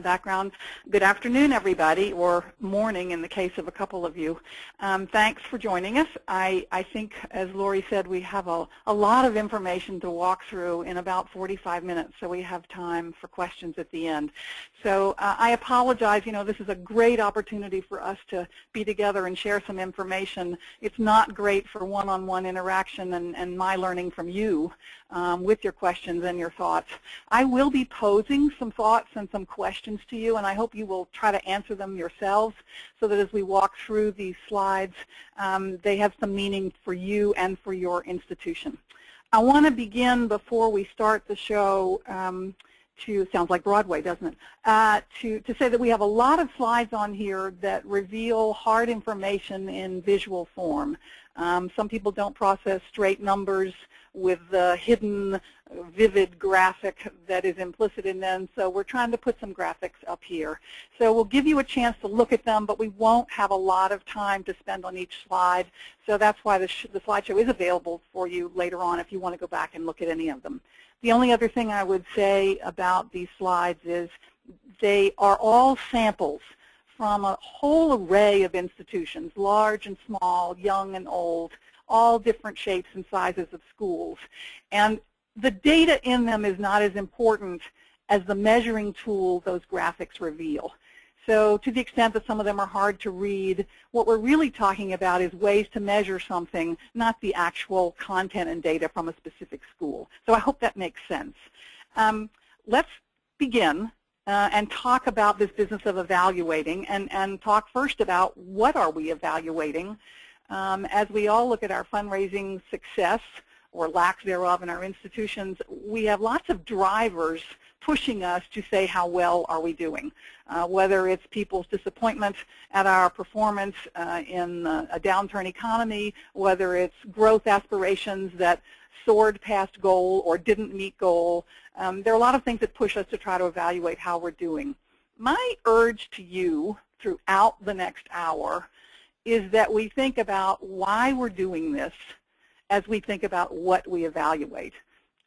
background. Good afternoon, everybody, or morning in the case of a couple of you. Thanks for joining us. I think, as Lori said, we have a lot of information to walk through in about 45 minutes, so we have time for questions at the end. So I apologize. You know, this is a great opportunity for us to be together and share some information. It's not great for one-on-one interaction and my learning from you with your questions and your thoughts. I will be posing some thoughts and some questions to you, and I hope you will try to answer them yourselves so that as we walk through these slides, they have some meaning for you and for your institution. I want to begin before we start the show sounds like Broadway, doesn't it? To say that we have a lot of slides on here that reveal hard information in visual form. Some people don't process straight numbers with the hidden, vivid graphic that is implicit in them, so we're trying to put some graphics up here. So we'll give you a chance to look at them, but we won't have a lot of time to spend on each slide, so that's why the slideshow is available for you later on if you want to go back and look at any of them. The only other thing I would say about these slides is they are all samples from a whole array of institutions, large and small, young and old, all different shapes and sizes of schools. And the data in them is not as important as the measuring tool those graphics reveal. So to the extent that some of them are hard to read, what we're really talking about is ways to measure something, not the actual content and data from a specific school. So I hope that makes sense. Let's begin and talk about this business of evaluating and talk first about what are we evaluating. As we all look at our fundraising success or lack thereof in our institutions, we have lots of drivers pushing us to say how well are we doing, whether it's people's disappointment at our performance in a downturn economy, whether it's growth aspirations that soared past goal or didn't meet goal. There are a lot of things that push us to try to evaluate how we're doing. My urge to you throughout the next hour is that we think about why we're doing this as we think about what we evaluate.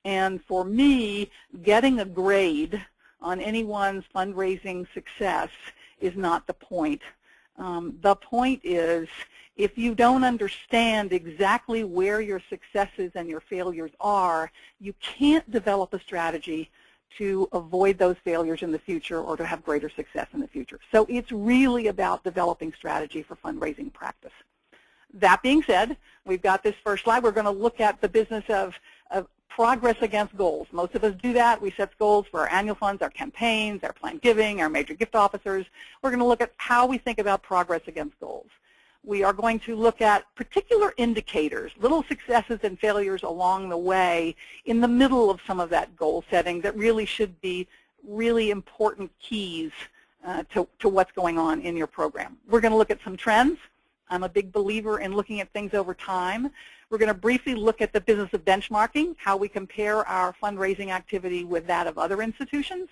And for me, getting a grade on anyone's fundraising success is not the point. The point is, if you don't understand exactly where your successes and your failures are, you can't develop a strategy to avoid those failures in the future or to have greater success in the future. So it's really about developing strategy for fundraising practice. That being said, we've got this first slide. We're going to look at the business of progress against goals. Most of us do that. We set goals for our annual funds, our campaigns, our planned giving, our major gift officers. We're going to look at how we think about progress against goals. We are going to look at particular indicators, little successes and failures along the way in the middle of some of that goal setting that really should be really important keys to what's going on in your program. We're going to look at some trends. I'm a big believer in looking at things over time. We're going to briefly look at the business of benchmarking, how we compare our fundraising activity with that of other institutions.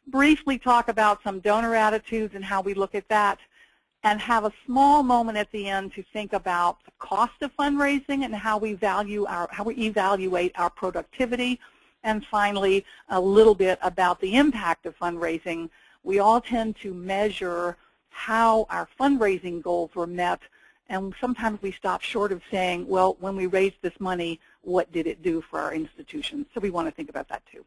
Briefly talk about some donor attitudes and how we look at that, and have a small moment at the end to think about the cost of fundraising and how we evaluate our productivity. And finally, a little bit about the impact of fundraising. We all tend to measure how our fundraising goals were met, and sometimes we stop short of saying, well, when we raised this money, what did it do for our institutions? So we want to think about that too.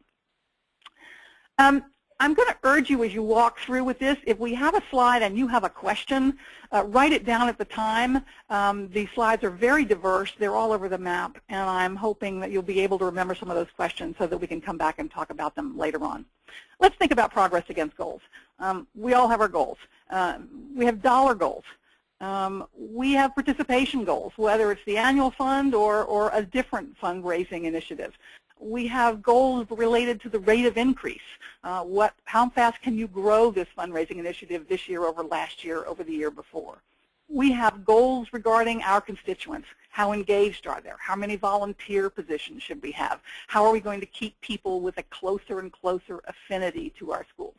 I'm going to urge you as you walk through with this, if we have a slide and you have a question, write it down at the time. These slides are very diverse. They're all over the map, and I'm hoping that you'll be able to remember some of those questions so that we can come back and talk about them later on. Let's think about progress against goals. We all have our goals. We have dollar goals. We have participation goals, whether it's the annual fund or a different fundraising initiative. We have goals related to the rate of increase. How fast can you grow this fundraising initiative this year over last year, over the year before? We have goals regarding our constituents. How engaged are they? How many volunteer positions should we have? How are we going to keep people with a closer and closer affinity to our schools?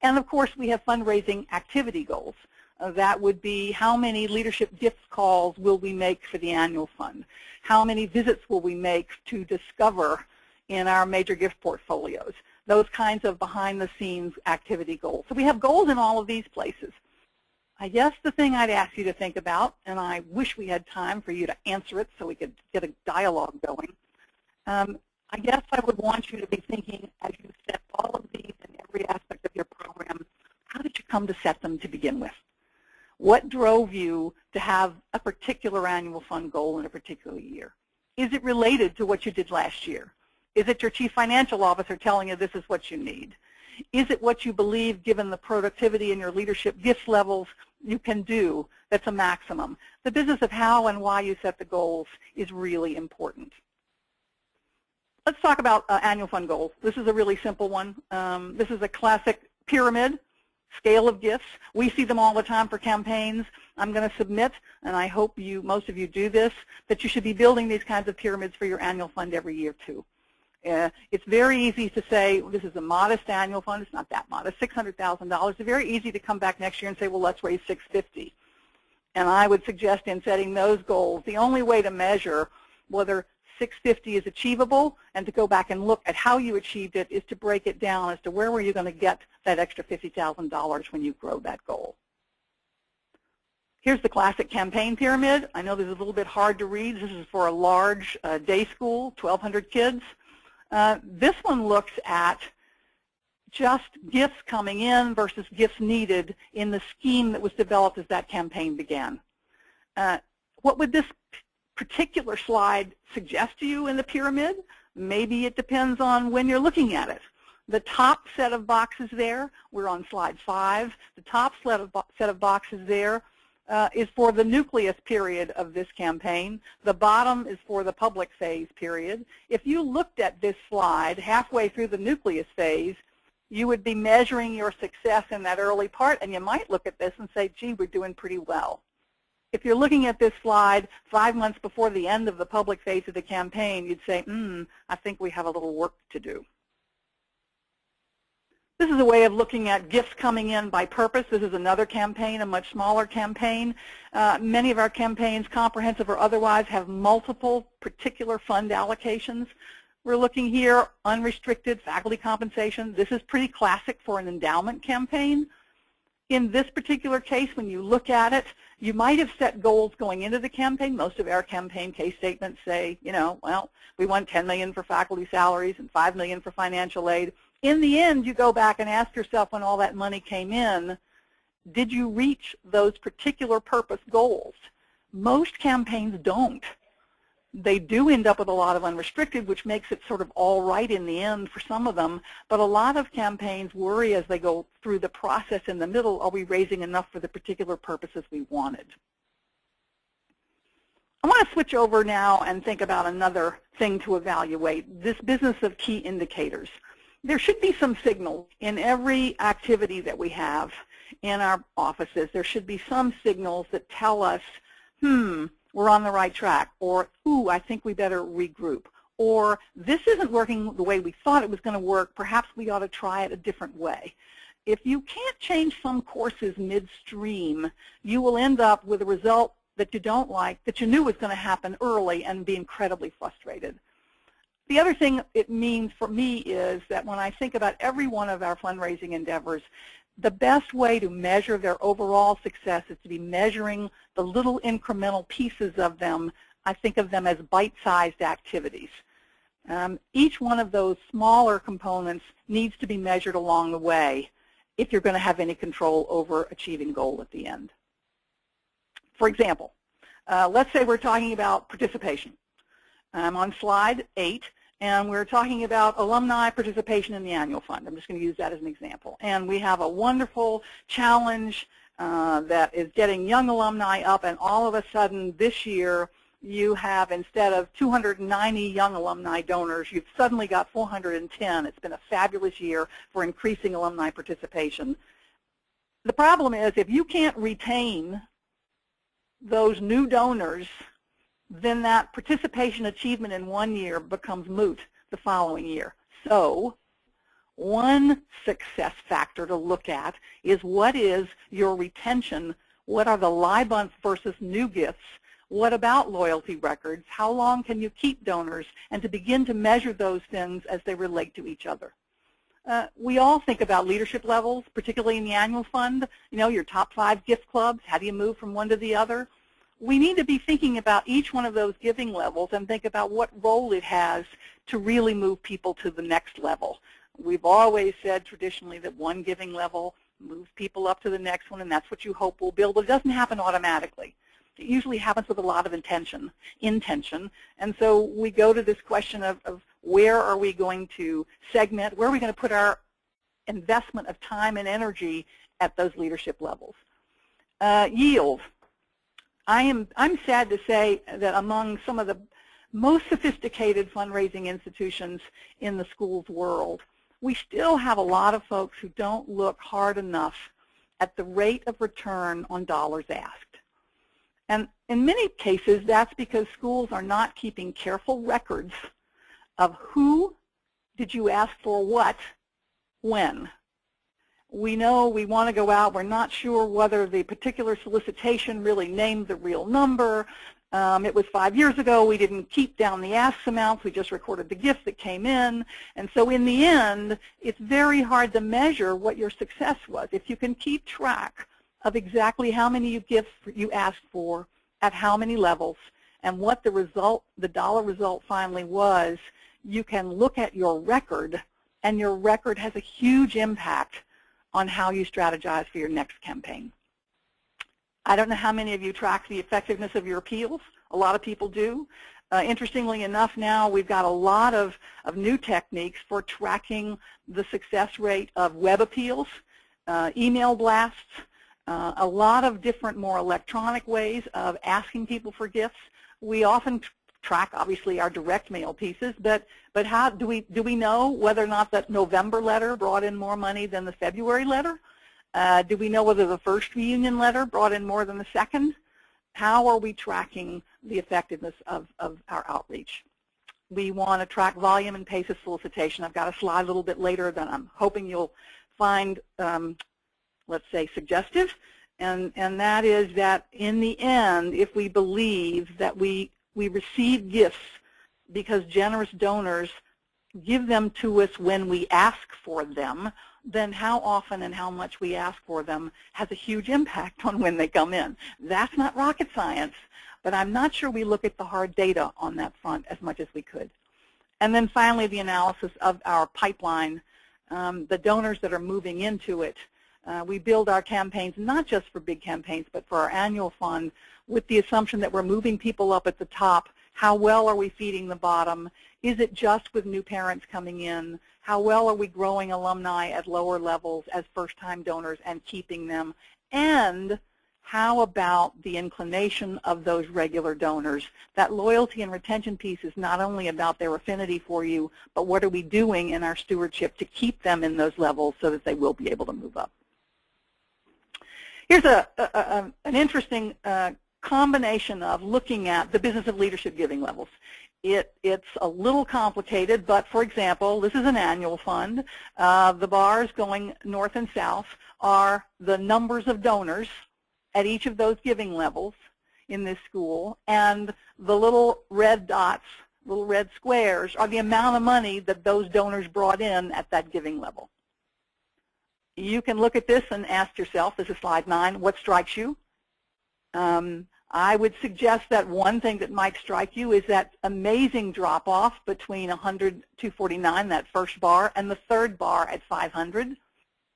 And of course, we have fundraising activity goals. That would be how many leadership gift calls will we make for the annual fund? How many visits will we make to discover in our major gift portfolios? those kinds of behind-the-scenes activity goals. So we have goals in all of these places. I guess the thing I'd ask you to think about, and I wish we had time for you to answer it so we could get a dialogue going, I guess I would want you to be thinking, as you set all of these in every aspect of your program, how did you come to set them to begin with? What drove you to have a particular annual fund goal in a particular year? Is it related to what you did last year? Is it your chief financial officer telling you this is what you need? Is it what you believe, given the productivity and your leadership gift levels, you can do that's a maximum? The business of how and why you set the goals is really important. Let's talk about annual fund goals. This is a really simple one. This is a classic pyramid, scale of gifts. We see them all the time for campaigns. I'm going to submit, and I hope most of you do this, that you should be building these kinds of pyramids for your annual fund every year too. It's very easy to say, this is a modest annual fund. It's not that modest, $600,000. It's very easy to come back next year and say, well, let's raise $650,000. And I would suggest in setting those goals, the only way to measure whether $650,000 is achievable and to go back and look at how you achieved it is to break it down as to where were you going to get that extra $50,000 when you grow that goal. Here's the classic campaign pyramid. I know this is a little bit hard to read. This is for a large day school, 1,200 kids. This one looks at just gifts coming in versus gifts needed in the scheme that was developed as that campaign began. What would this particular slide suggest to you in the pyramid? Maybe it depends on when you're looking at it. The top set of boxes there, we're on slide 5, the top set of boxes there is for the nucleus period of this campaign. The bottom is for the public phase period. If you looked at this slide halfway through the nucleus phase, you would be measuring your success in that early part, and you might look at this and say, gee, we're doing pretty well. If you're looking at this slide 5 months before the end of the public phase of the campaign, you'd say, I think we have a little work to do. This is a way of looking at gifts coming in by purpose. This is another campaign, a much smaller campaign. Many of our campaigns, comprehensive or otherwise, have multiple particular fund allocations. We're looking here, unrestricted faculty compensation. This is pretty classic for an endowment campaign. In this particular case, when you look at it, you might have set goals going into the campaign. Most of our campaign case statements say, well, we want $10 million for faculty salaries and $5 million for financial aid. In the end, you go back and ask yourself when all that money came in, did you reach those particular purpose goals? Most campaigns don't. They do end up with a lot of unrestricted, which makes it sort of all right in the end for some of them, but a lot of campaigns worry as they go through the process in the middle, are we raising enough for the particular purposes we wanted? I want to switch over now and think about another thing to evaluate, this business of key indicators. There should be some signals in every activity that we have in our offices. There should be some signals that tell us, we're on the right track, or, ooh, I think we better regroup, or this isn't working the way we thought it was going to work, perhaps we ought to try it a different way. If you can't change some courses midstream, you will end up with a result that you don't like, that you knew was going to happen early, and be incredibly frustrated. The other thing it means for me is that when I think about every one of our fundraising endeavors, the best way to measure their overall success is to be measuring the little incremental pieces of them. I think of them as bite-sized activities. Each one of those smaller components needs to be measured along the way if you're going to have any control over achieving goal at the end. For example, let's say we're talking about participation. I'm on slide 8. And we're talking about alumni participation in the annual fund. I'm just going to use that as an example. And we have a wonderful challenge that is getting young alumni up, and all of a sudden this year you have, instead of 290 young alumni donors, you've suddenly got 410. It's been a fabulous year for increasing alumni participation. The problem is, if you can't retain those new donors, then that participation achievement in one year becomes moot the following year. So one success factor to look at is, what is your retention? What are the live months versus new gifts? What about loyalty records? How long can you keep donors? And to begin to measure those things as they relate to each other. We all think about leadership levels, particularly in the annual fund. You know, your top 5 gift clubs, how do you move from one to the other? We need to be thinking about each one of those giving levels and think about what role it has to really move people to the next level. We've always said traditionally that one giving level moves people up to the next one, and that's what you hope will build, but it doesn't happen automatically. It usually happens with a lot of intention, and so we go to this question of where are we going to segment, where are we going to put our investment of time and energy at those leadership levels. Yield. I'm sad to say that among some of the most sophisticated fundraising institutions in the schools world, we still have a lot of folks who don't look hard enough at the rate of return on dollars asked. And in many cases, that's because schools are not keeping careful records of who did you ask for what, when. We know we want to go out. We're not sure whether the particular solicitation really named the real number. It was 5 years ago. We didn't keep down the ask amounts. We just recorded the gifts that came in. And so in the end, it's very hard to measure what your success was. If you can keep track of exactly how many gifts you asked for at how many levels and what the result, the dollar result finally was, you can look at your record, and your record has a huge impact on how you strategize for your next campaign. I don't know how many of you track the effectiveness of your appeals. A lot of people do. Interestingly enough, now we've got a lot of new techniques for tracking the success rate of web appeals, email blasts, a lot of different more electronic ways of asking people for gifts. We often track, obviously, our direct mail pieces, but how do we know whether or not that November letter brought in more money than the February letter? Do we know whether the first reunion letter brought in more than the second? How are we tracking the effectiveness of our outreach? We want to track volume and pace of solicitation. I've got a slide a little bit later that I'm hoping you'll find, let's say, suggestive, and that is that in the end, if we believe that we receive gifts because generous donors give them to us when we ask for them, then how often and how much we ask for them has a huge impact on when they come in. That's not rocket science, but I'm not sure we look at the hard data on that front as much as we could. And then finally, the analysis of our pipeline, the donors that are moving into it. We build our campaigns not just for big campaigns, but for our annual fund with the assumption that we're moving people up at the top. How well are we feeding the bottom? Is it just with new parents coming in? How well are we growing alumni at lower levels as first-time donors and keeping them? And how about the inclination of those regular donors? That loyalty and retention piece is not only about their affinity for you, but what are we doing in our stewardship to keep them in those levels so that they will be able to move up? Here's an interesting combination of looking at the business of leadership giving levels. It's a little complicated, but for example, this is an annual fund. The bars going north and south are the numbers of donors at each of those giving levels in this school, and the little red dots, little red squares, are the amount of money that those donors brought in at that giving level. You can look at this and ask yourself, this is slide 9, what strikes you? I would suggest that one thing that might strike you is that amazing drop-off between 100 to 49, that first bar, and the third bar at 500.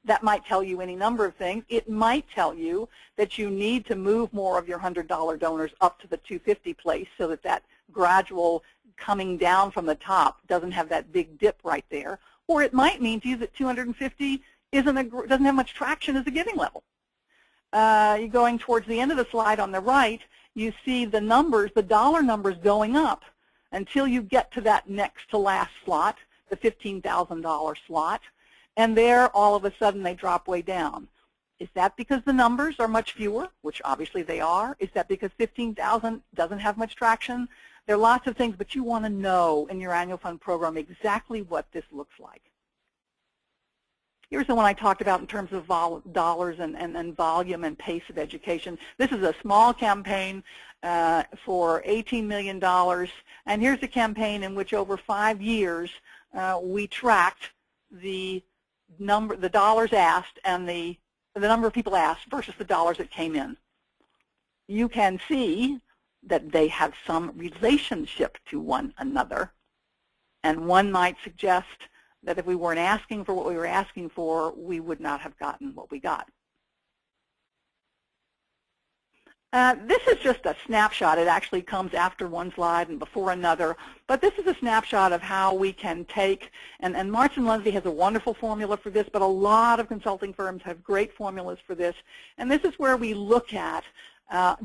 That might tell you any number of things. It might tell you that you need to move more of your $100 donors up to the 250 place so that that gradual coming down from the top doesn't have that big dip right there. Or it might mean to you that 250 doesn't have much traction as a giving level. You're going towards the end of the slide on the right, you see the numbers, the dollar numbers going up until you get to that next to last slot, the $15,000 slot, and there all of a sudden they drop way down. Is that because the numbers are much fewer, which obviously they are? Is that because 15,000 doesn't have much traction? There are lots of things, but you want to know in your annual fund program exactly what this looks like. Here's the one I talked about in terms of dollars and volume and pace of education. This is a small campaign for $18 million. And here's a campaign in which over 5 years we tracked the the dollars asked and the number of people asked versus the dollars that came in. You can see that they have some relationship to one another. And one might suggest that if we weren't asking for what we were asking for, we would not have gotten what we got. This is just a snapshot. It actually comes after one slide and before another. But this is a snapshot of how we can take, and March and Lindsay has a wonderful formula for this, but a lot of consulting firms have great formulas for this. And this is where we look at our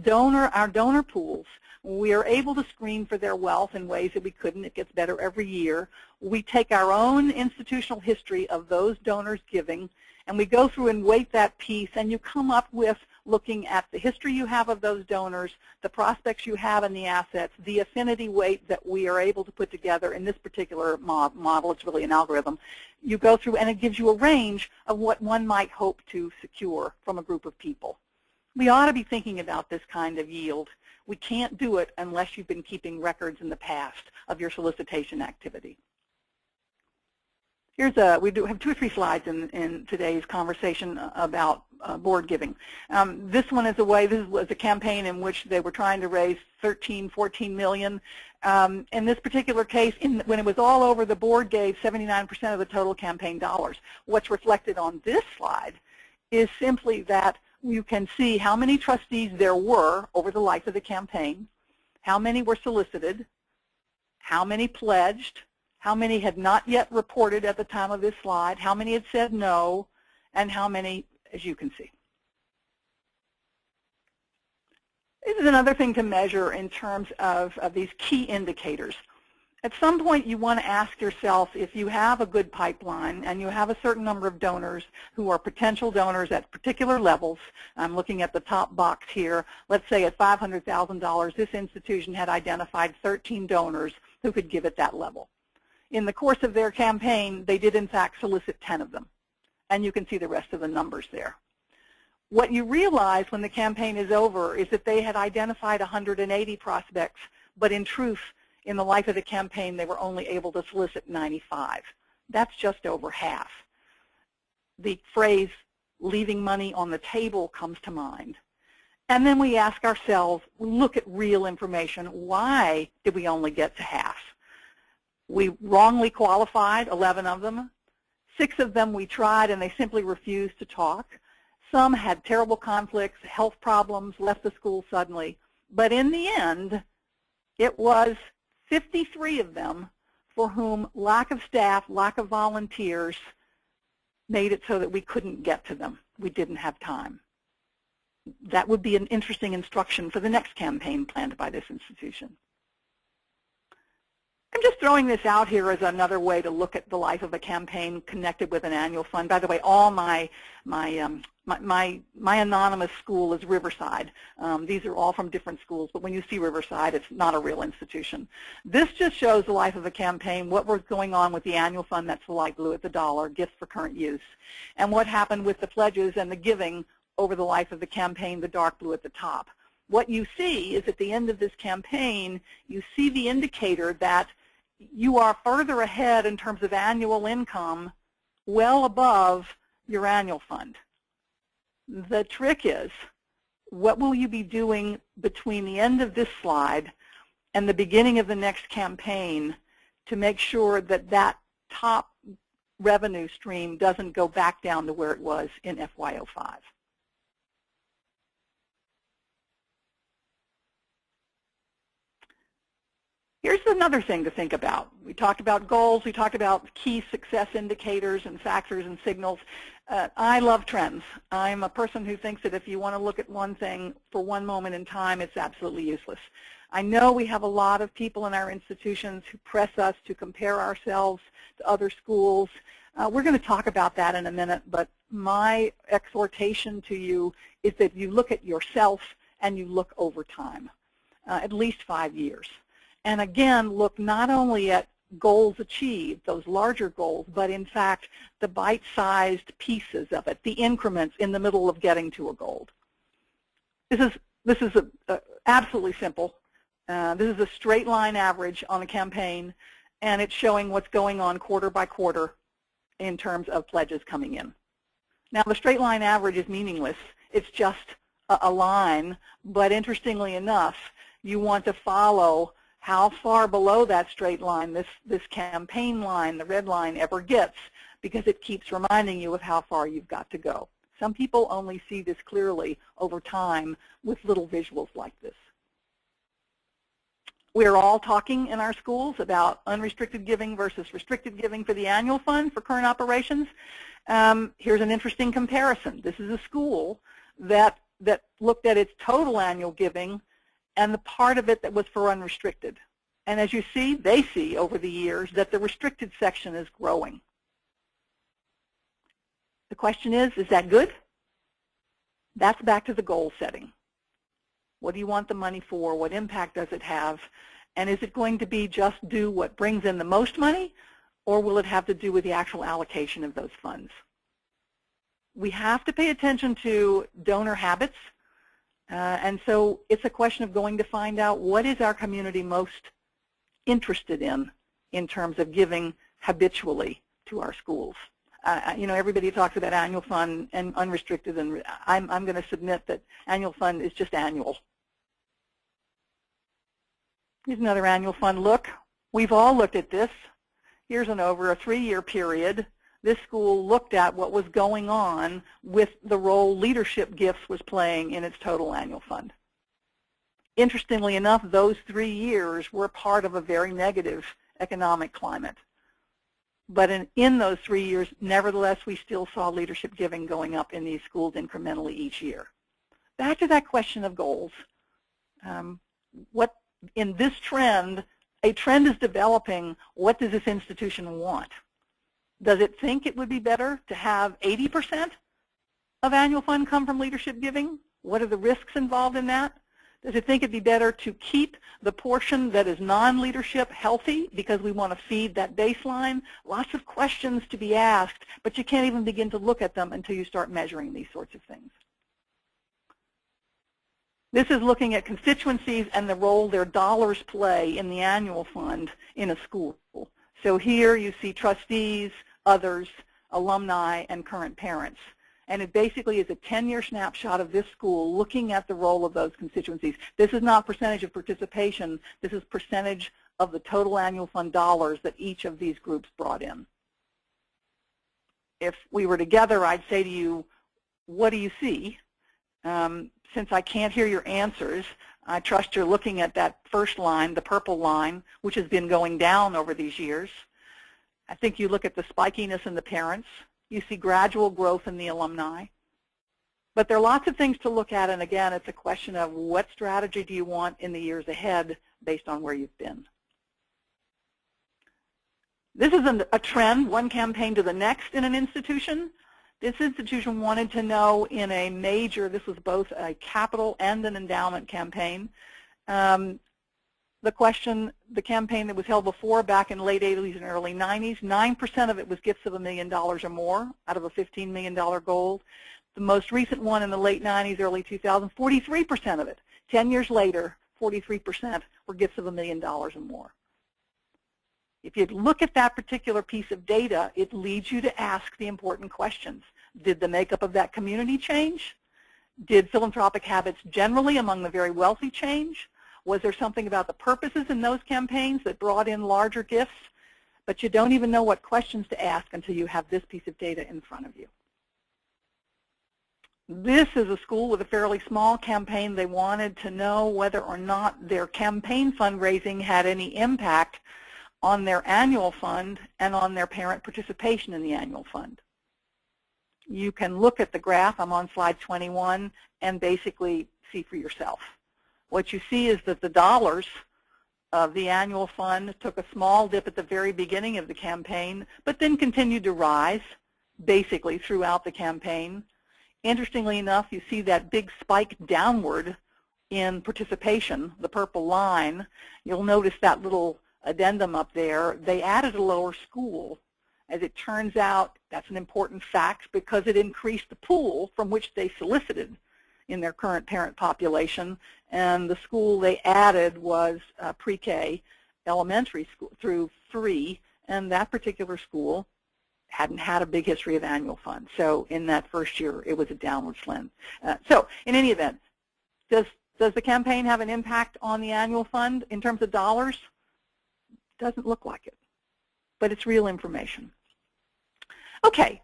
donor pools. We are able to screen for their wealth in ways that we couldn't. It gets better every year. We take our own institutional history of those donors giving, and we go through and weight that piece, and you come up with looking at the history you have of those donors, the prospects you have in the assets, the affinity weight that we are able to put together in this particular model. It's really an algorithm. You go through, and it gives you a range of what one might hope to secure from a group of people. We ought to be thinking about this kind of yield. We can't do it unless you've been keeping records in the past of your solicitation activity. We do have 2 or 3 slides in today's conversation about board giving. This one is this was a campaign in which they were trying to raise 13, 14 million. In this particular case, when it was all over, the board gave 79% of the total campaign dollars. What's reflected on this slide is simply that you can see how many trustees there were over the life of the campaign, how many were solicited, how many pledged, how many had not yet reported at the time of this slide, how many had said no, and how many, as you can see. This is another thing to measure in terms of these key indicators. At some point, you want to ask yourself, if you have a good pipeline and you have a certain number of donors who are potential donors at particular levels. I'm looking at the top box here. Let's say at $500,000, this institution had identified 13 donors who could give at that level. In the course of their campaign, they did in fact solicit 10 of them, and you can see the rest of the numbers there. What you realize when the campaign is over is that they had identified 180 prospects, but in truth, in the life of the campaign, they were only able to solicit 95. That's just over half. The phrase, leaving money on the table, comes to mind. And then we ask ourselves, look at real information. Why did we only get to half? We wrongly qualified 11 of them. 6 of them we tried and they simply refused to talk. Some had terrible conflicts, health problems, left the school suddenly. But in the end, it was 53 of them for whom lack of staff, lack of volunteers made it so that we couldn't get to them. We didn't have time. That would be an interesting instruction for the next campaign planned by this institution. I'm just throwing this out here as another way to look at the life of a campaign connected with an annual fund. By the way, all my anonymous school is Riverside. These are all from different schools, but when you see Riverside, it's not a real institution. This just shows the life of a campaign, what was going on with the annual fund, that's the light blue at the dollar, gifts for current use, and what happened with the pledges and the giving over the life of the campaign, the dark blue at the top. What you see is at the end of this campaign, you see the indicator that you are further ahead in terms of annual income, well above your annual fund. The trick is, what will you be doing between the end of this slide and the beginning of the next campaign to make sure that that top revenue stream doesn't go back down to where it was in FY05? Here's another thing to think about. We talked about goals. We talked about key success indicators and factors and signals. I love trends. I'm a person who thinks that if you want to look at one thing for one moment in time, it's absolutely useless. I know we have a lot of people in our institutions who press us to compare ourselves to other schools. We're going to talk about that in a minute, but my exhortation to you is that you look at yourself and you look over time, at least 5 years. And again, look not only at goals achieved, those larger goals, but in fact the bite-sized pieces of it, the increments in the middle of getting to a goal. This is absolutely simple. This is a straight line average on a campaign, and it's showing what's going on quarter by quarter. in terms of pledges coming in. Now, the straight line average is meaningless. It's just a line, but interestingly enough, you want to follow how far below that straight line this campaign line, the red line, ever gets, because it keeps reminding you of how far you've got to go. Some people only see this clearly over time with little visuals like this. We're all talking in our schools about unrestricted giving versus restricted giving for the annual fund for current operations. Here's an interesting comparison. This is a school that looked at its total annual giving and the part of it that was for unrestricted. And as you see, they see over the years that the restricted section is growing. The question is that good? That's back to the goal setting. What do you want the money for? What impact does it have? And is it going to be just do what brings in the most money, or will it have to do with the actual allocation of those funds? We have to pay attention to donor habits, and so it's a question of going to find out what is our community most interested in terms of giving habitually to our schools. You know, everybody talks about annual fund and unrestricted, and I'm going to submit that annual fund is just annual. Here's another annual fund look. We've all looked at this. Here's over a 3-year period. This school looked at what was going on with the role leadership gifts was playing in its total annual fund. Interestingly enough, those 3 years were part of a very negative economic climate. But in those 3 years, nevertheless, we still saw leadership giving going up in these schools incrementally each year. Back to that question of goals. What in this trend, a trend is developing, what does this institution want? Does it think it would be better to have 80% of annual fund come from leadership giving? What are the risks involved in that? Does it think it'd be better to keep the portion that is non-leadership healthy because we want to feed that baseline? Lots of questions to be asked, but you can't even begin to look at them until you start measuring these sorts of things. This is looking at constituencies and the role their dollars play in the annual fund in a school. So here you see trustees, others, alumni, and current parents. And it basically is a 10-year snapshot of this school looking at the role of those constituencies. This is not percentage of participation. This is percentage of the total annual fund dollars that each of these groups brought in. If we were together, I'd say to you, what do you see? Since I can't hear your answers, I trust you're looking at that first line, the purple line, which has been going down over these years. I think you look at the spikiness in the parents. You see gradual growth in the alumni. But there are lots of things to look at, and again, it's a question of what strategy do you want in the years ahead based on where you've been. This is a trend, one campaign to the next in an institution. This institution wanted to know in a major, this was both a capital and an endowment campaign, the campaign that was held before back in late 80s and early 90s, 9% of it was gifts of $1 million or more out of a $15 million goal. The most recent one in the late 90s, early 2000s, 43% of it. 10 years later, 43% were gifts of $1 million or more. If you look at that particular piece of data, it leads you to ask the important questions. Did the makeup of that community change? Did philanthropic habits generally among the very wealthy change? Was there something about the purposes in those campaigns that brought in larger gifts? But you don't even know what questions to ask until you have this piece of data in front of you. This is a school with a fairly small campaign. They wanted to know whether or not their campaign fundraising had any impact on their annual fund and on their parent participation in the annual fund. You can look at the graph, I'm on slide 21, and basically see for yourself. What you see is that the dollars of the annual fund took a small dip at the very beginning of the campaign, but then continued to rise basically throughout the campaign. Interestingly enough, you see that big spike downward in participation, the purple line. You'll notice that little addendum up there. They added a lower school. As it turns out, that's an important fact because it increased the pool from which they solicited in their current parent population, and the school they added was pre-K elementary school through 3, and that particular school hadn't had a big history of annual funds. So in that first year, it was a downward trend. So in any event, does the campaign have an impact on the annual fund in terms of dollars? Doesn't look like it, but it's real information. Okay,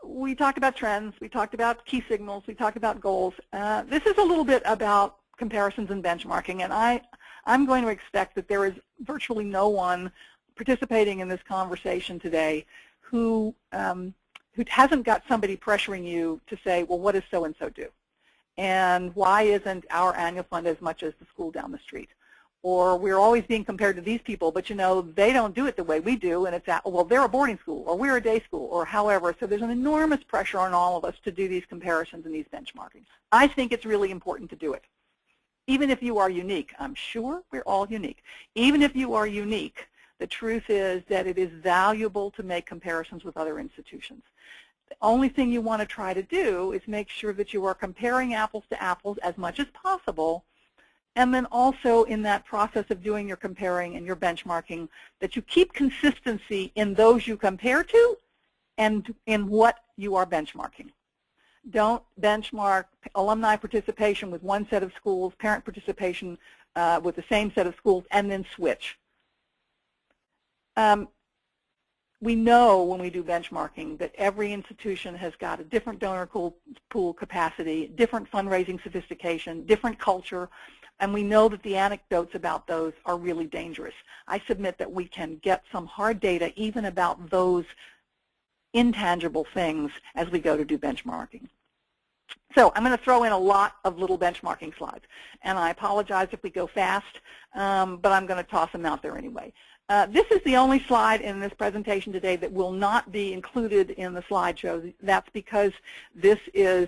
we talked about trends, we talked about key signals, we talked about goals. This is a little bit about comparisons and benchmarking, and I'm going to expect that there is virtually no one participating in this conversation today who hasn't got somebody pressuring you to say, well, what does so-and-so do? And why isn't our annual fund as much as the school down the street? Or we're always being compared to these people, but you know, they don't do it the way we do, and it's at, well, they're a boarding school, or we're a day school, or however. So there's an enormous pressure on all of us to do these comparisons and these benchmarkings. I think it's really important to do it. Even if you are unique, I'm sure we're all unique. Even if you are unique, the truth is that it is valuable to make comparisons with other institutions. The only thing you want to try to do is make sure that you are comparing apples to apples as much as possible, and then also in that process of doing your comparing and your benchmarking, that you keep consistency in those you compare to and in what you are benchmarking. Don't benchmark alumni participation with one set of schools, parent participation with the same set of schools, and then switch. We know when we do benchmarking that every institution has got a different donor pool capacity, different fundraising sophistication, different culture, and we know that the anecdotes about those are really dangerous. I submit that we can get some hard data even about those intangible things as we go to do benchmarking. So I'm going to throw in a lot of little benchmarking slides, and I apologize if we go fast, but I'm going to toss them out there anyway. This is the only slide in this presentation today that will not be included in the slideshow. That's because this is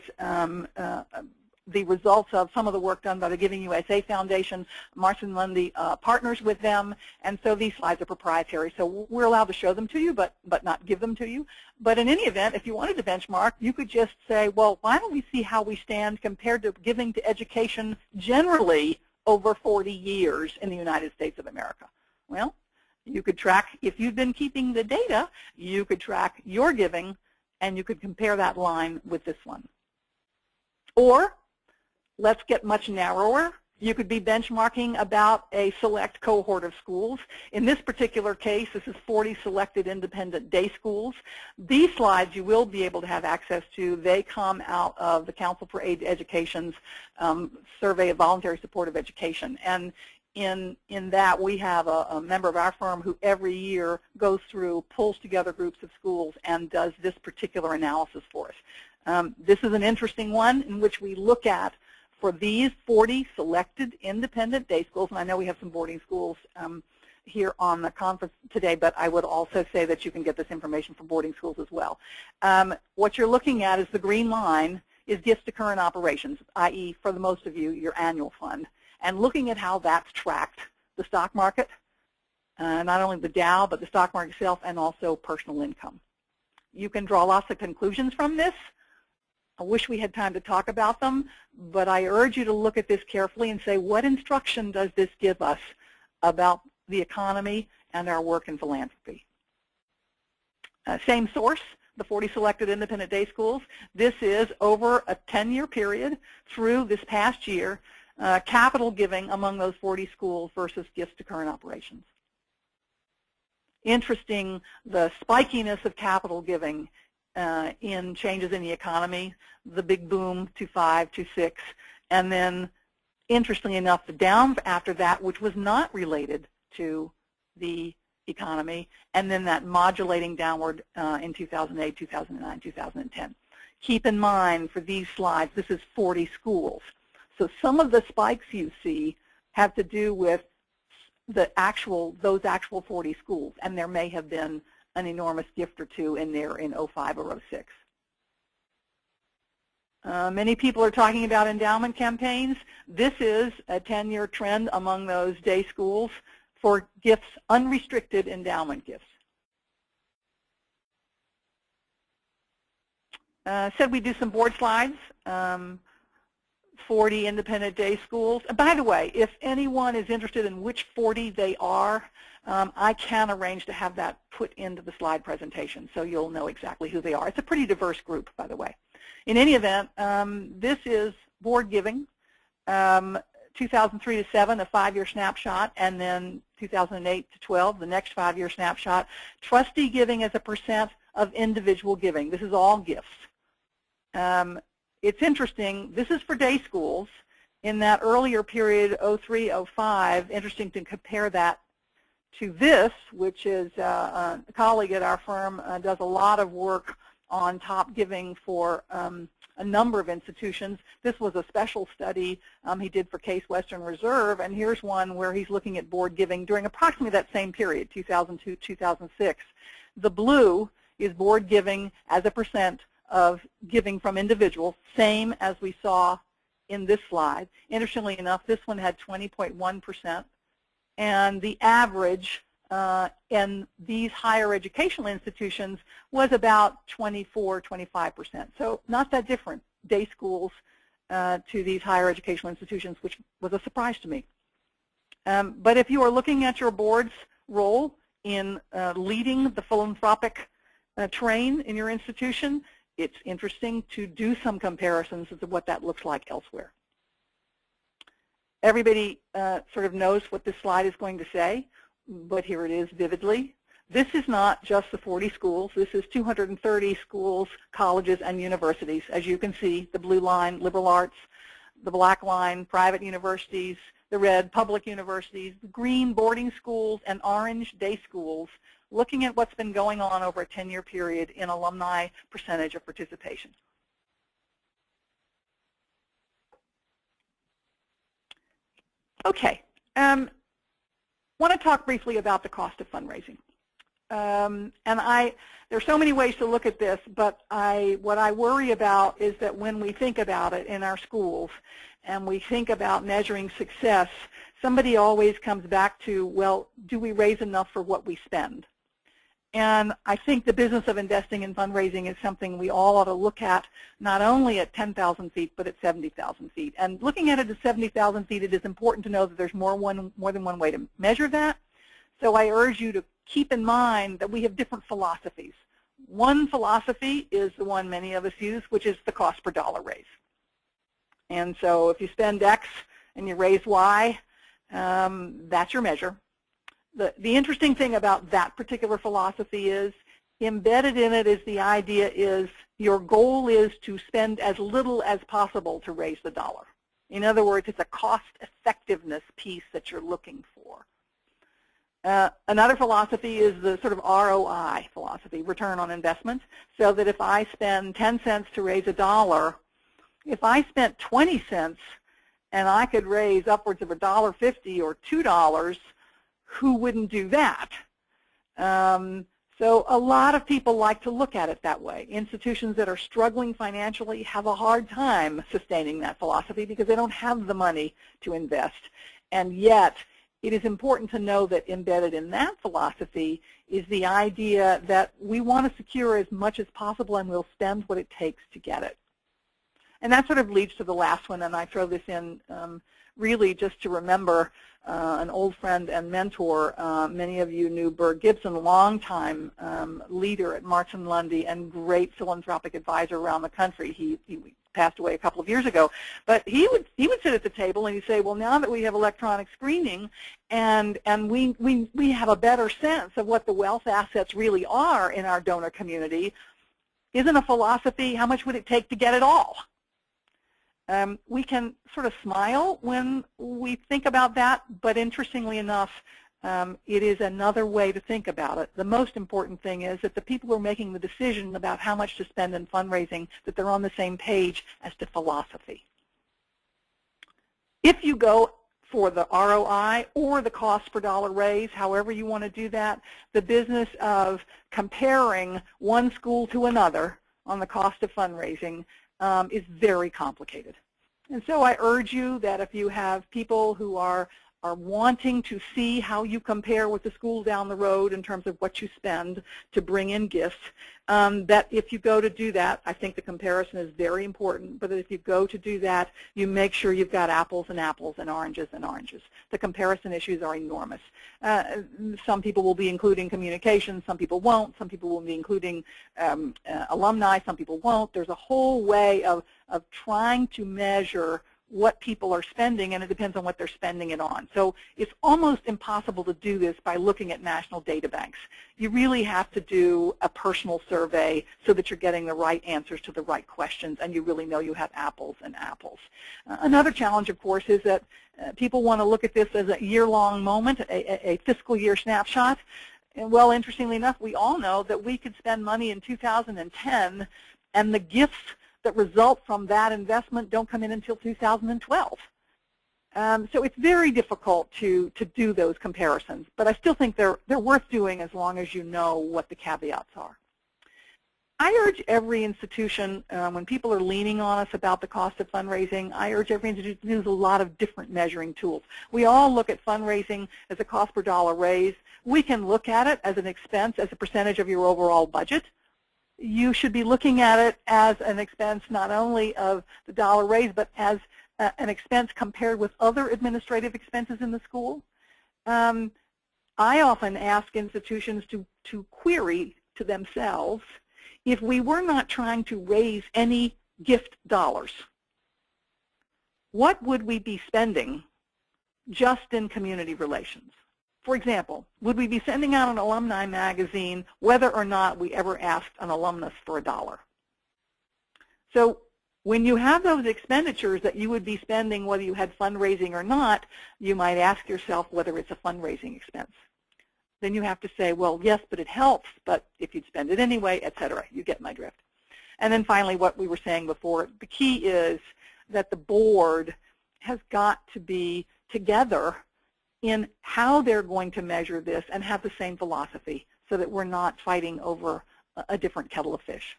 the results of some of the work done by the Giving USA Foundation. Martin Lundy partners with them, and so these slides are proprietary. So we're allowed to show them to you, but not give them to you. But in any event, if you wanted to benchmark, you could just say, well, why don't we see how we stand compared to giving to education generally over 40 years in the United States of America? Well, you could track, if you've been keeping the data, you could track your giving, and you could compare that line with this one. Or let's get much narrower. You could be benchmarking about a select cohort of schools. In this particular case, this is 40 selected independent day schools. These slides you will be able to have access to. They come out of the Council for Aid to Education's survey of voluntary support of education. And in that, we have a member of our firm who every year goes through, pulls together groups of schools, and does this particular analysis for us. This is an interesting one in which we look at, for these 40 selected independent day schools, and I know we have some boarding schools here on the conference today, but I would also say that you can get this information from boarding schools as well. What you're looking at is the green line is gifts to current operations, i.e., for the most of you, your annual fund. And looking at how that's tracked, the stock market, not only the Dow, but the stock market itself, and also personal income. You can draw lots of conclusions from this. I wish we had time to talk about them, but I urge you to look at this carefully and say, what instruction does this give us about the economy and our work in philanthropy? Same source, the 40 selected independent day schools. This is over a 10-year period through this past year. Capital giving among those 40 schools versus gifts to current operations. Interesting, the spikiness of capital giving in changes in the economy, the big boom, 2.5, 2.6, and then, interestingly enough, the down after that, which was not related to the economy, and then that modulating downward in 2008, 2009, 2010. Keep in mind, for these slides, this is 40 schools. So some of the spikes you see have to do with those actual 40 schools, and there may have been an enormous gift or two in there in 05 or 06. Many people are talking about endowment campaigns. This is a 10-year trend among those day schools for gifts, unrestricted endowment gifts. Said we do some board slides. 40 independent day schools. And by the way, if anyone is interested in which 40 they are, I can arrange to have that put into the slide presentation so you'll know exactly who they are. It's a pretty diverse group, by the way. In any event, this is board giving, 2003 to 7, a 5-year snapshot, and then 2008 to 12, the next 5-year snapshot. Trustee giving as a percent of individual giving. This is all gifts. It's interesting, this is for day schools. In that earlier period, 03, 05, interesting to compare that to this, which is a colleague at our firm does a lot of work on top giving for a number of institutions. This was a special study he did for Case Western Reserve, and here's one where he's looking at board giving during approximately that same period, 2002, 2006. The blue is board giving as a percent of giving from individuals, same as we saw in this slide. Interestingly enough, this one had 20.1%, and the average in these higher educational institutions was about 24, 25%. So not that different, day schools to these higher educational institutions, which was a surprise to me. But if you are looking at your board's role in leading the philanthropic train in your institution, it's interesting to do some comparisons as to what that looks like elsewhere. Everybody sort of knows what this slide is going to say, but here it is vividly. This is not just the 40 schools. This is 230 schools, colleges, and universities. As you can see, the blue line, liberal arts, the black line, private universities, the red, public universities, the green, boarding schools, and orange, day schools, looking at what's been going on over a 10-year period in alumni percentage of participation. Okay, want to talk briefly about the cost of fundraising. There's so many ways to look at this, but what I worry about is that when we think about it in our schools and we think about measuring success, somebody always comes back to, well, do we raise enough for what we spend? And I think the business of investing in fundraising is something we all ought to look at, not only at 10,000 feet, but at 70,000 feet. And looking at it at 70,000 feet, it is important to know that there's more than one way to measure that. So I urge you to keep in mind that we have different philosophies. One philosophy is the one many of us use, which is the cost per dollar raised. And so if you spend X and you raise Y, that's your measure. The interesting thing about that particular philosophy is embedded in it is the idea is your goal is to spend as little as possible to raise the dollar. In other words, it's a cost effectiveness piece that you're looking for. Another philosophy is the sort of ROI philosophy, return on investment, so that if I spend 10 cents to raise $1, if I spent 20 cents and I could raise upwards of $1.50 or $2, who wouldn't do that? So a lot of people like to look at it that way. Institutions that are struggling financially have a hard time sustaining that philosophy because they don't have the money to invest. And yet, it is important to know that embedded in that philosophy is the idea that we want to secure as much as possible and we'll spend what it takes to get it. And that sort of leads to the last one, and I throw this in really just to remember an old friend and mentor. Many of you knew Berg Gibson, a longtime leader at March & Lundy and great philanthropic advisor around the country. He passed away a couple of years ago. But he would sit at the table and he'd say, well, now that we have electronic screening and we have a better sense of what the wealth assets really are in our donor community, isn't a philosophy, how much would it take to get it all? We can sort of smile when we think about that, but interestingly enough, it is another way to think about it. The most important thing is that the people who are making the decision about how much to spend in fundraising, that they're on the same page as to philosophy. If you go for the ROI or the cost per dollar raise, however you want to do that, the business of comparing one school to another on the cost of fundraising is very complicated. And so I urge you that if you have people who are are wanting to see how you compare with the school down the road in terms of what you spend to bring in gifts, that if you go to do that, I think the comparison is very important, but if you go to do that, you make sure you've got apples and apples and oranges and oranges. The comparison issues are enormous. Some people will be including communication, some people won't, some people will be including alumni, some people won't. There's a whole way of trying to measure what people are spending, and it depends on what they're spending it on. So it's almost impossible to do this by looking at national data banks. You really have to do a personal survey so that you're getting the right answers to the right questions and you really know you have apples and apples. Another challenge, of course, is that people want to look at this as a year-long moment, a fiscal year snapshot. And well, interestingly enough, we all know that we could spend money in 2010 and the gifts that result from that investment don't come in until 2012. So it's very difficult to do those comparisons, but I still think they're worth doing as long as you know what the caveats are. I urge every institution, when people are leaning on us about the cost of fundraising, I urge every institution to use a lot of different measuring tools. We all look at fundraising as a cost per dollar raised. We can look at it as an expense, as a percentage of your overall budget. You should be looking at it as an expense not only of the dollar raised, but as an expense compared with other administrative expenses in the school. I often ask institutions to query to themselves, if we were not trying to raise any gift dollars, what would we be spending just in community relations? For example, would we be sending out an alumni magazine whether or not we ever asked an alumnus for $1? So when you have those expenditures that you would be spending whether you had fundraising or not, you might ask yourself whether it's a fundraising expense. Then you have to say, well, yes, but it helps, but if you'd spend it anyway, et cetera. You get my drift. And then finally, what we were saying before, the key is that the board has got to be together in how they're going to measure this and have the same philosophy so that we're not fighting over a different kettle of fish.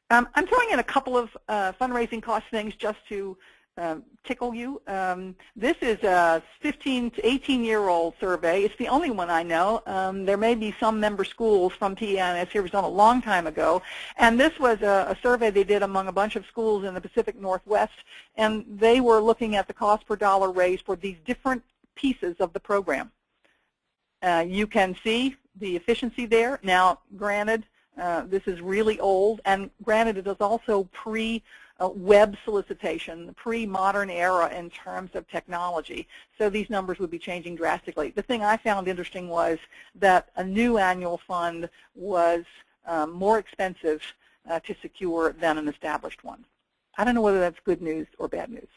I'm throwing in a couple of fundraising cost things just to tickle you. This is a 15 to 18-year-old survey. It's the only one I know. There may be some member schools from PENS here. It was done a long time ago. And this was a survey they did among a bunch of schools in the Pacific Northwest. And they were looking at the cost per dollar raised for these different pieces of the program. You can see the efficiency there. Now, granted, this is really old. And granted, it is also web solicitation, pre-modern era in terms of technology. So these numbers would be changing drastically. The thing I found interesting was that a new annual fund was more expensive to secure than an established one. I don't know whether that's good news or bad news.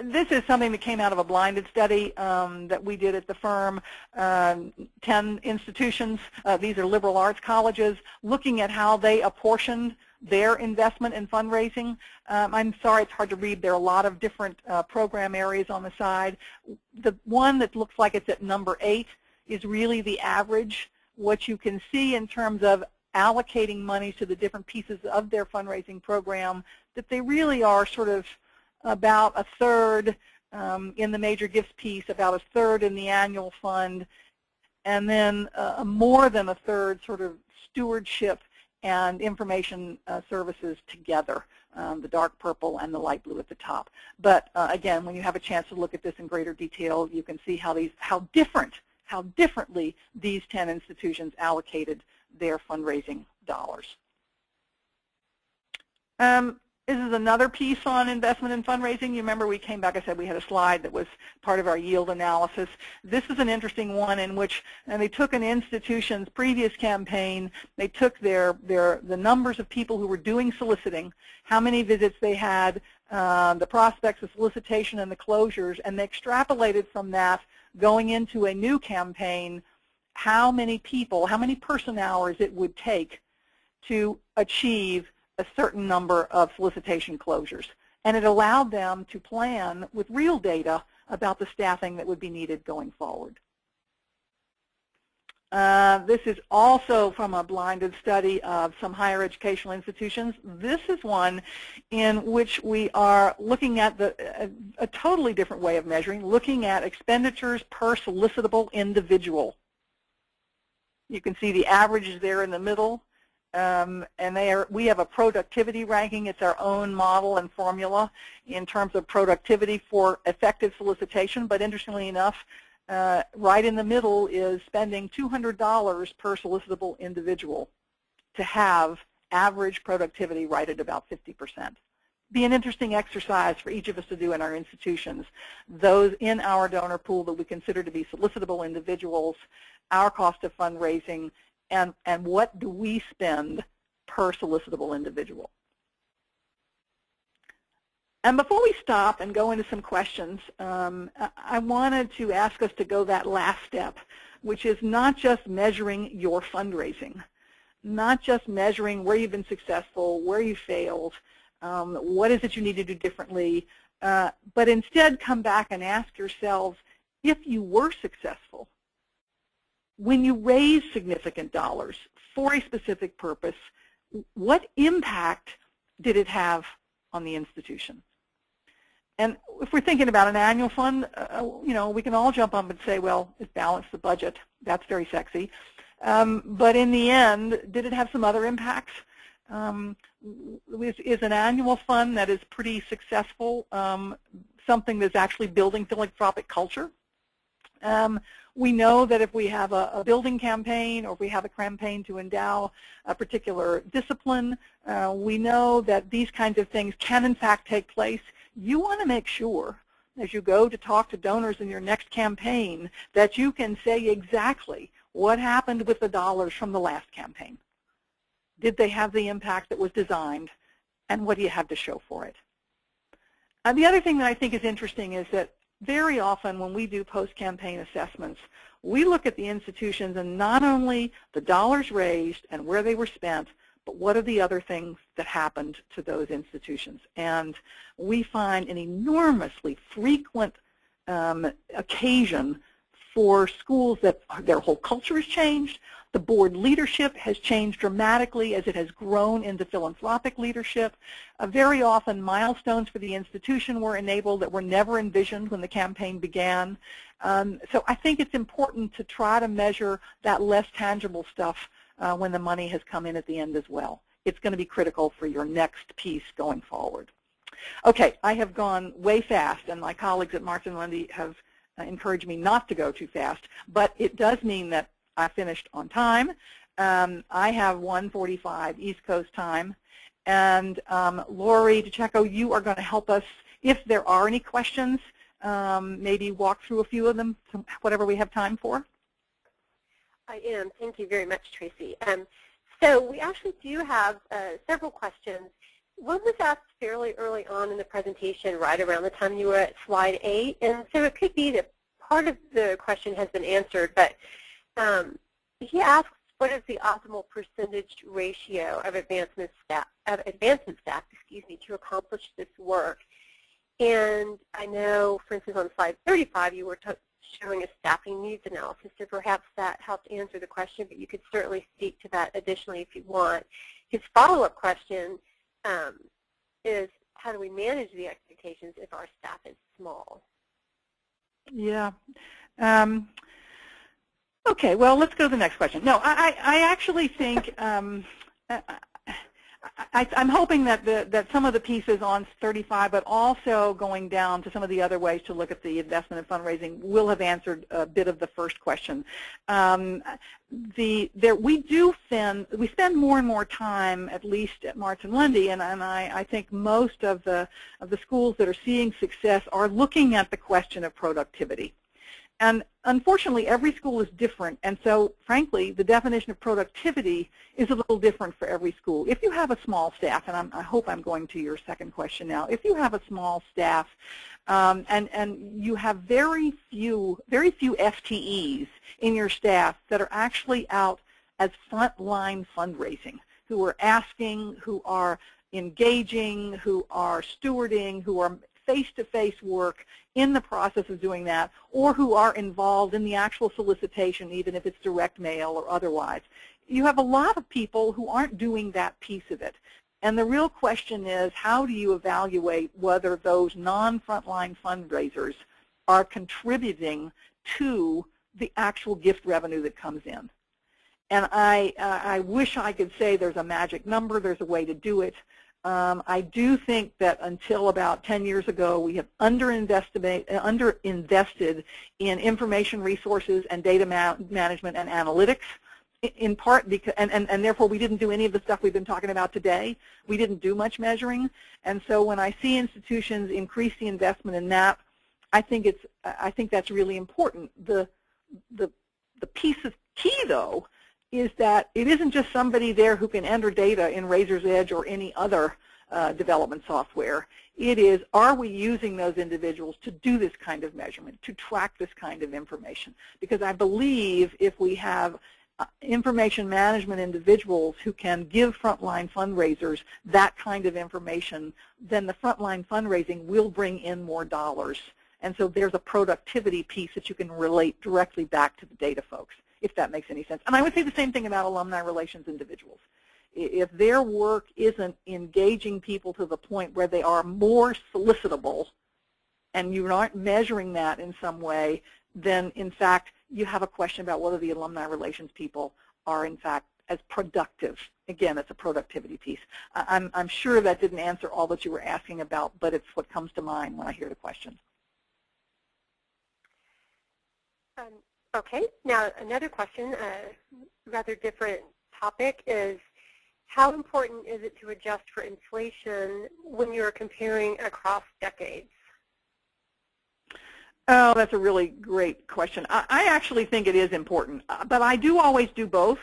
This is something that came out of a blinded study that we did at the firm. 10 institutions, these are liberal arts colleges, looking at how they apportioned their investment in fundraising. I'm sorry, it's hard to read. There are a lot of different program areas on the side. The one that looks like it's at number 8 is really the average. What you can see in terms of allocating money to the different pieces of their fundraising program, that they really are sort of about a third in the major gifts piece, about a third in the annual fund, and then more than a third sort of stewardship and information services together, the dark purple and the light blue at the top. But again, when you have a chance to look at this in greater detail, you can see how differently these 10 institutions allocated their fundraising dollars. This is another piece on investment in fundraising. You remember we came back, I said we had a slide that was part of our yield analysis. This is an interesting one in which they took an institution's previous campaign, they took the numbers of people who were doing soliciting, how many visits they had, the prospects of solicitation and the closures, and they extrapolated from that going into a new campaign how many people, how many person hours it would take to achieve a certain number of solicitation closures. And it allowed them to plan with real data about the staffing that would be needed going forward. This is also from a blinded study of some higher educational institutions. This is one in which we are looking at a totally different way of measuring, looking at expenditures per solicitable individual. You can see the averages there in the middle, and we have a productivity ranking. It's our own model and formula in terms of productivity for effective solicitation, but interestingly enough, right in the middle is spending $200 per solicitable individual to have average productivity right at about 50%. Be an interesting exercise for each of us to do in our institutions. Those in our donor pool that we consider to be solicitable individuals, our cost of fundraising, and what do we spend per solicitable individual. And before we stop and go into some questions, I wanted to ask us to go that last step, which is not just measuring your fundraising, not just measuring where you've been successful, where you failed, what is it you need to do differently, but instead come back and ask yourselves, if you were successful, when you raised significant dollars for a specific purpose, what impact did it have on the institution? And if we're thinking about an annual fund, you know, we can all jump up and say, well, it balanced the budget. That's very sexy. But in the end, did it have some other impacts? Is an annual fund that is pretty successful something that's actually building philanthropic culture? We know that if we have a building campaign or if we have a campaign to endow a particular discipline, we know that these kinds of things can in fact take place. You want to make sure as you go to talk to donors in your next campaign that you can say exactly what happened with the dollars from the last campaign. Did they have the impact that was designed, and what do you have to show for it? The other thing that I think is interesting is that very often when we do post-campaign assessments, we look at the institutions and not only the dollars raised and where they were spent, but what are the other things that happened to those institutions? And we find an enormously frequent occasion for schools that their whole culture has changed. The board leadership has changed dramatically as it has grown into philanthropic leadership. Very often milestones for the institution were enabled that were never envisioned when the campaign began. So I think it's important to try to measure that less tangible stuff when the money has come in at the end as well. It's going to be critical for your next piece going forward. Okay, I have gone way fast, and my colleagues at Martin Lundy have encouraged me not to go too fast, but it does mean that I finished on time. I have 1:45 East Coast time, and Lori DeCecco, you are going to help us if there are any questions, maybe walk through a few of them, whatever we have time for. I am. Thank you very much, Tracy. So we actually do have several questions. One was asked fairly early on in the presentation, right around the time you were at slide 8, and so it could be that part of the question has been answered, but he asks, what is the optimal percentage ratio of advancement staff, to accomplish this work? And I know, for instance, on slide 35, you were showing a staffing needs analysis, so perhaps that helped answer the question, but you could certainly speak to that additionally if you want. His follow-up question is, how do we manage the expectations if our staff is small? Yeah. Okay, well, let's go to the next question. No, I actually think I'm hoping that some of the pieces on 35, but also going down to some of the other ways to look at the investment and fundraising, will have answered a bit of the first question. We spend more and more time, at least at Martin Lundy, and I think most of the schools that are seeing success are looking at the question of productivity. And unfortunately, every school is different, and so frankly, the definition of productivity is a little different for every school. If you have a small staff, and I hope I'm going to your second question now, if you have a small staff and you have very few FTEs in your staff that are actually out as frontline fundraising, who are asking, who are engaging, who are stewarding, who are face-to-face work in the process of doing that, or who are involved in the actual solicitation, even if it's direct mail or otherwise. You have a lot of people who aren't doing that piece of it. And the real question is, how do you evaluate whether those non-frontline fundraisers are contributing to the actual gift revenue that comes in? And I wish I could say there's a magic number, there's a way to do it. I do think that until about 10 years ago, we have underinvested in information resources and data management and analytics, in part because, and therefore we didn't do any of the stuff we've been talking about today. We didn't do much measuring. And so when I see institutions increase the investment in that, I think that's really important. The piece of key, though, is that it isn't just somebody there who can enter data in Razor's Edge or any other development software. It is, are we using those individuals to do this kind of measurement, to track this kind of information? Because I believe if we have information management individuals who can give frontline fundraisers that kind of information, then the frontline fundraising will bring in more dollars. And so there's a productivity piece that you can relate directly back to the data folks, if that makes any sense. And I would say the same thing about alumni relations individuals. If their work isn't engaging people to the point where they are more solicitable, and you aren't measuring that in some way, then in fact you have a question about whether the alumni relations people are in fact as productive. Again, it's a productivity piece. I'm sure that didn't answer all that you were asking about, but it's what comes to mind when I hear the question. Okay, now another question, rather different topic, is how important is it to adjust for inflation when you're comparing across decades? Oh, that's a really great question. I actually think it is important, but I do always do both.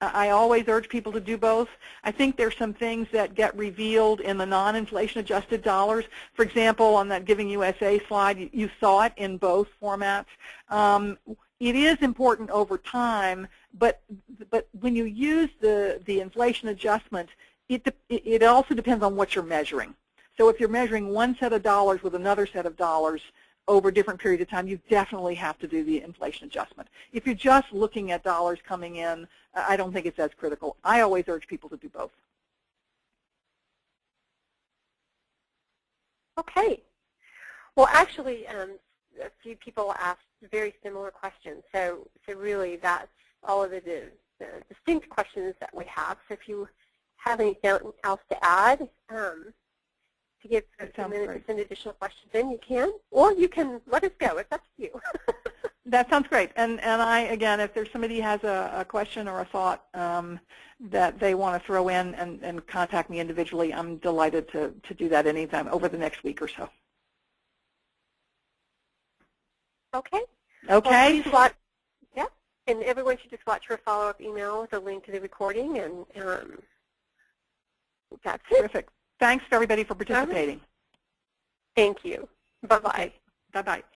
I always urge people to do both. I think there's some things that get revealed in the non-inflation adjusted dollars. For example, on that Giving USA slide, you saw it in both formats. It is important over time, but when you use the inflation adjustment, it also depends on what you're measuring. So if you're measuring one set of dollars with another set of dollars over a different period of time, you definitely have to do the inflation adjustment. If you're just looking at dollars coming in, I don't think it's as critical. I always urge people to do both. Okay. Well, actually, a few people asked very similar questions. So really, that's all of the distinct questions that we have. So if you have anything else to add, to give a minute to send additional questions in, you can, or you can let us go. It's up to you. That sounds great. And I, again, if there's somebody has a question or a thought that they want to throw in and contact me individually, I'm delighted to do that anytime over the next week or so. Okay. Okay. Well, yeah, and everyone should just watch for a follow-up email with a link to the recording, and that's it. Terrific. Thanks, everybody, for participating. Thank you. Bye-bye. Okay. Bye-bye.